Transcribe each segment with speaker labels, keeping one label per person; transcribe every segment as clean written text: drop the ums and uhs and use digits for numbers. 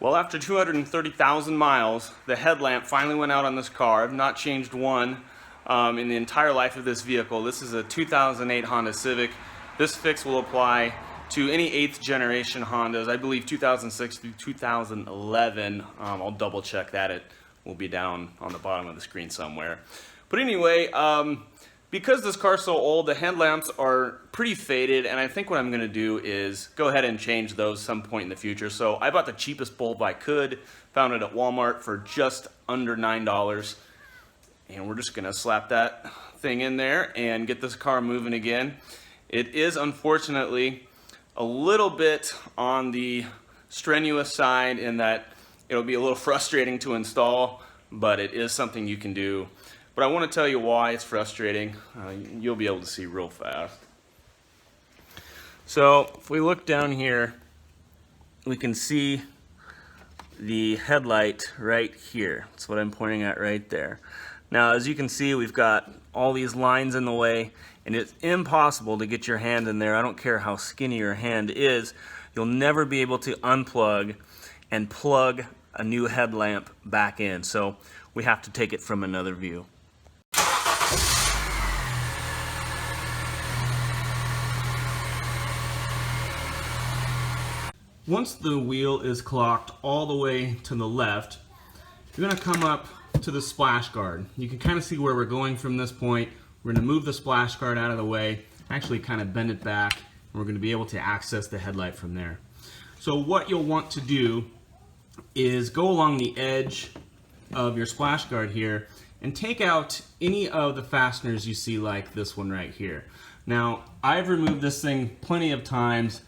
Speaker 1: Well, after 230,000 miles, the headlamp finally went out on this car. I've not changed one in the entire life of this vehicle. This is a 2008 Honda Civic. This fix will apply to any 8th generation Hondas. I believe 2006 through 2011. I'll double check that. It will be down on the bottom of the screen somewhere. But anyway, because this car's so old, the headlamps are pretty faded, and I think what I'm going to do is go ahead and change those some point in the future. So I bought the cheapest bulb I could, found it at Walmart for just under $9, and we're just going to slap that thing in there and get this car moving again. It is unfortunately a little bit on the strenuous side in that it'll be a little frustrating to install, but it is something you can do. But I want to tell you why it's frustrating. You'll be able to see real fast. So if we look down here, we can see the headlight right here. That's what I'm pointing at right there. Now, as you can see, we've got all these lines in the way, and it's impossible to get your hand in there. I don't care how skinny your hand is. You'll never be able to unplug and plug a new headlamp back in. So we have to take it from another view. Once the wheel is clocked all the way to the left, you're going to come up to the splash guard. You can kind of see where we're going from this point. We're going to move the splash guard out of the way, actually kind of bend it back, and we're going to be able to access the headlight from there. So what you'll want to do is go along the edge of your splash guard here and take out any of the fasteners you see, like this one right here. Now, I've removed this thing plenty of times,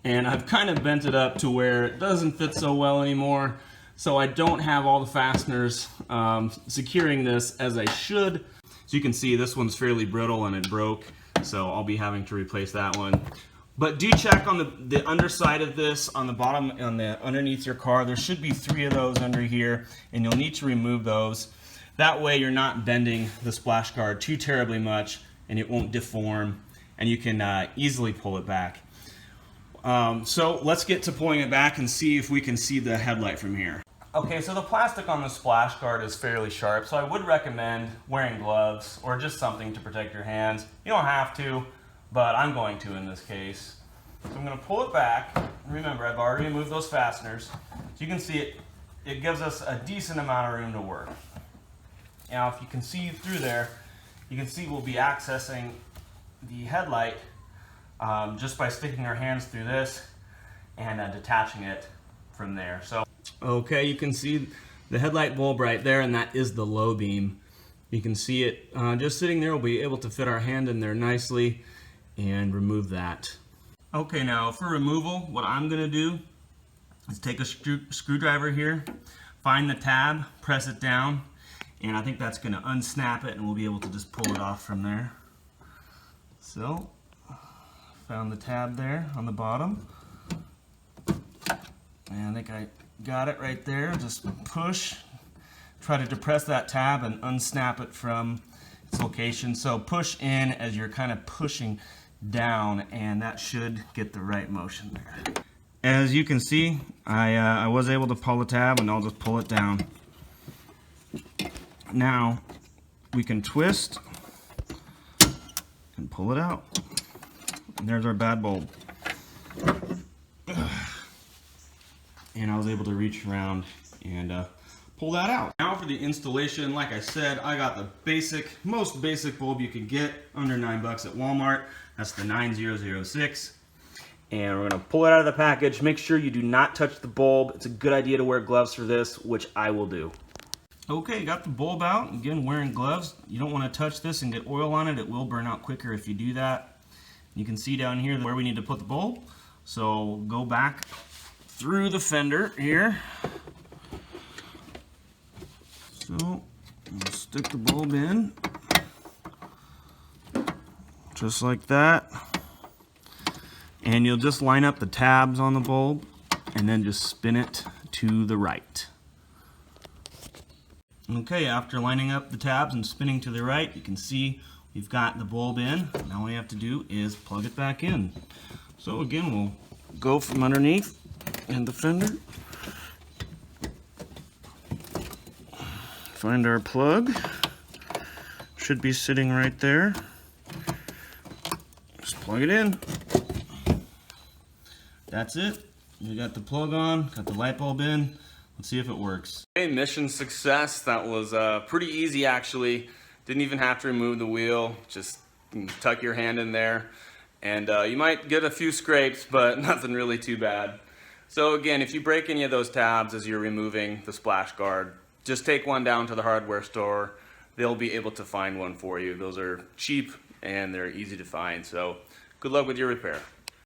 Speaker 1: and I've kind of bent it up to where it doesn't fit so well anymore, so I don't have all the fasteners securing this as I should. So you can see this one's fairly brittle and it broke, so I'll be having to replace that one. But do check on the underside of this, on the bottom, underneath your car. There should be 3 of those under here, and you'll need to remove those. That way you're not bending the splash guard too terribly much, and it won't deform, and you can easily pull it back. So let's get to pulling it back and see if we can see the headlight from here. Okay, so the plastic on the splash guard is fairly sharp, so I would recommend wearing gloves or just something to protect your hands. You don't have to, but I'm going to in this case. So I'm going to pull it back. Remember, I've already removed those fasteners. So you can see it gives us a decent amount of room to work. Now, if you can see through there, you can see we'll be accessing the headlight just by sticking our hands through this and detaching it from there. So, okay, you can see the headlight bulb right there, and that is the low beam. You can see it just sitting there. We'll be able to fit our hand in there nicely and remove that. Okay, now for removal, what I'm going to do is take a screwdriver here, find the tab, press it down, and I think that's going to unsnap it, and we'll be able to just pull it off from there. So, found the tab there on the bottom, and I think I got it right there. Just push, try to depress that tab and unsnap it from its location. So push in as you're kind of pushing down, and that should get the right motion there. As you can see, I was able to pull the tab, and I'll just pull it down. Now we can twist and pull it out. And there's our bad bulb. And I was able to reach around and pull that out. Now for the installation, like I said, I got the most basic bulb you can get under $9 at Walmart. That's the 9006. And we're gonna pull it out of the package. Make sure you do not touch the bulb. It's a good idea to wear gloves for this, which I will do. Okay, got the bulb out. Again, wearing gloves. You don't want to touch this and get oil on it. It will burn out quicker if you do that. You can see down here where we need to put the bulb. So go back through the fender here. So we'll stick the bulb in, just like that. And you'll just line up the tabs on the bulb and then just spin it to the right. Okay, after lining up the tabs and spinning to the right, you can see we've got the bulb in. Now all we have to do is plug it back in. So again, we'll go from underneath and the fender Find our plug. Should be sitting right there. Just plug it in. That's it. You got the plug on, got the light bulb in. Let's see if it works. Okay, mission success. That was pretty easy actually. Didn't even have to remove the wheel. Just tuck your hand in there. And you might get a few scrapes, but nothing really too bad. So again, if you break any of those tabs as you're removing the splash guard, just take one down to the hardware store. They'll be able to find one for you. Those are cheap and they're easy to find. So good luck with your repair.